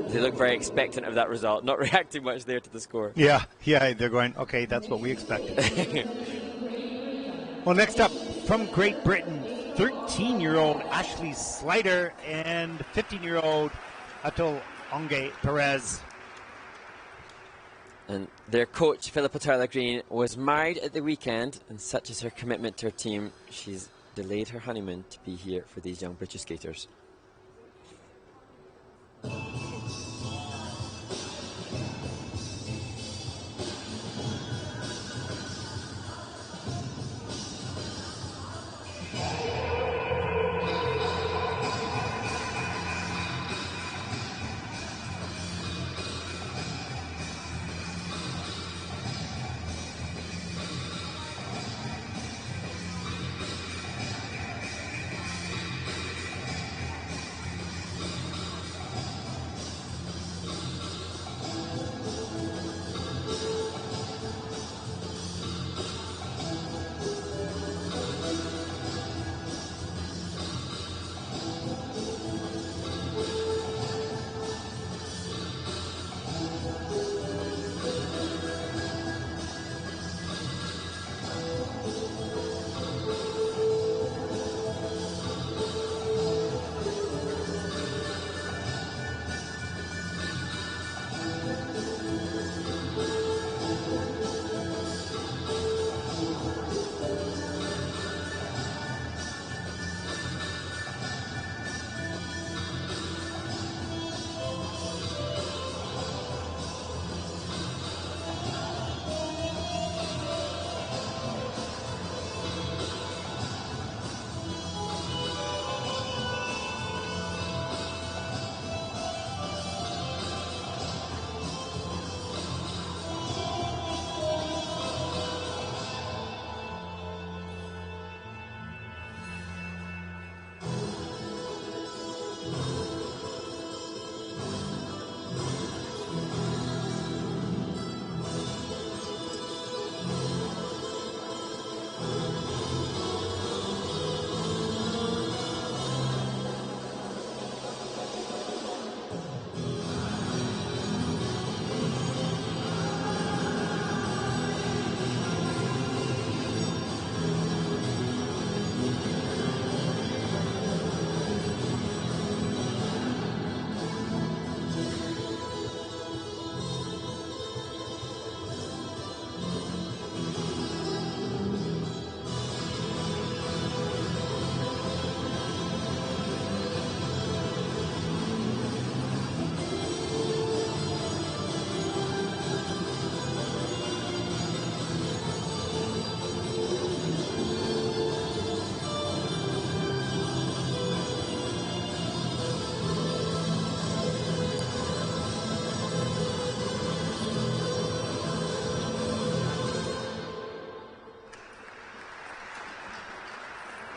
They look very expectant of that result, not reacting much there to the score. Yeah, they're going, okay, that's what we expected. Well, next up, from Great Britain, 13-year-old Ashlie Slatter and 15-year-old Ongay-Perez. And their coach, Team Towler Green, was married at the weekend, and such is her commitment to her team, she's delayed her honeymoon to be here for these young British skaters.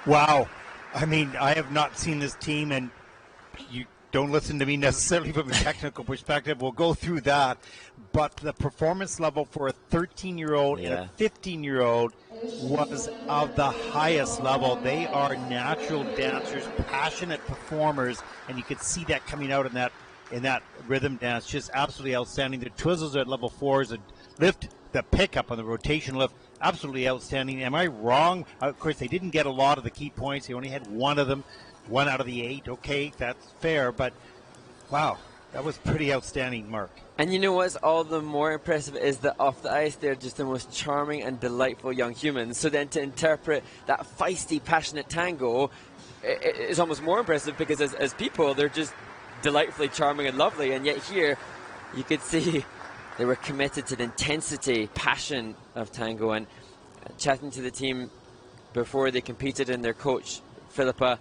Wow. I mean, I have not seen this team, and you don't listen to me necessarily from a technical perspective. We'll go through that. But the performance level for a 13-year-old and a 15-year-old was of the highest level. They are natural dancers, passionate performers, and you could see that coming out in that rhythm dance. Just absolutely outstanding. The twizzles at level 4s, a lift, the pickup on the rotation lift, absolutely outstanding. Am I wrong? Of course, they didn't get a lot of the key points. They only had one of them, 1 out of the 8. Okay, that's fair, but wow, that was pretty outstanding, Mark. And you know what's all the more impressive is that off the ice they're just the most charming and delightful young humans. So then to interpret that feisty, passionate tango is almost more impressive, because as people they're just delightfully charming and lovely, and yet here you could see they were committed to the intensity, passion of tango. And chatting to the team before they competed, and their coach, Philippa,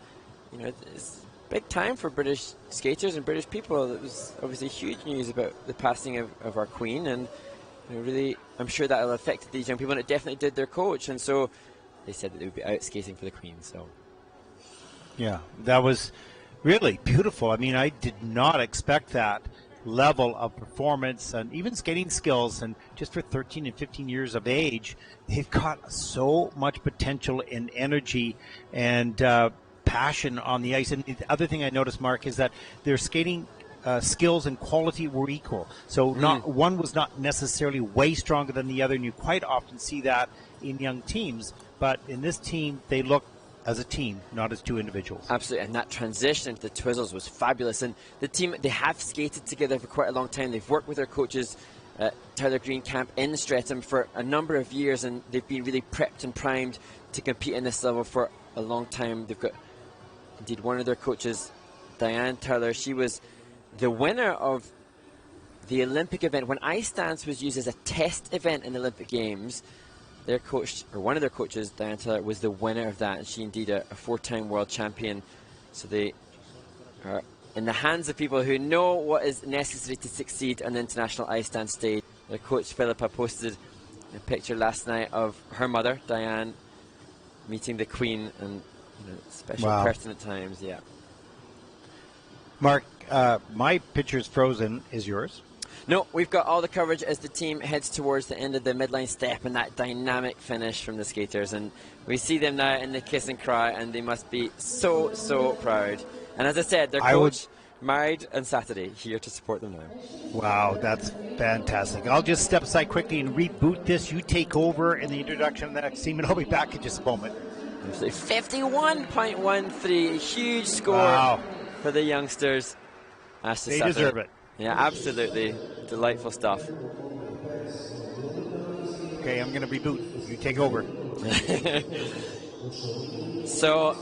you know, it's big time for British skaters and British people. It was obviously huge news about the passing of our queen, and you know, really, I'm sure that will affect these young people, and it definitely did their coach. And so they said that they would be out skating for the queen. So yeah, that was really beautiful. I mean, I did not expect that level of performance and even skating skills. And just for 13 and 15 years of age, they've got so much potential and energy and passion on the ice. And the other thing I noticed, Mark, is that their skating skills and quality were equal. So not one was not necessarily way stronger than the other, and you quite often see that in young teams. But in this team, they look as a team, not as two individuals. Absolutely, and that transition into the Twizzles was fabulous. And the team, they have skated together for quite a long time. They've worked with their coaches at Towler Green camp in Streatham for a number of years, and they've been really prepped and primed to compete in this level for a long time. They've got, indeed, one of their coaches, Diane Towler. She was the winner of the Olympic event. When ice dance was used as a test event in the Olympic Games, their coach, or one of their coaches, Diane Towler, was the winner of that, and she indeed a 4-time world champion. So they are in the hands of people who know what is necessary to succeed on the international ice dance stage. Their coach Philippa posted a picture last night of her mother, Diane, meeting the Queen, and special person at times. Yeah. Mark, my picture's frozen. Is yours? No, we've got all the coverage as the team heads towards the end of the midline step and that dynamic finish from the skaters. And we see them now in the kiss and cry, and they must be so, so proud. And as I said, their coach, married on Saturday, here to support them now. Wow, that's fantastic. I'll just step aside quickly and reboot this. You take over in the introduction of the next team, and I'll be back in just a moment. 51.13, a huge score for the youngsters. Ashlie They Slatter. deserve it. Yeah, absolutely. Delightful stuff. Okay, I'm going to reboot. You take over. So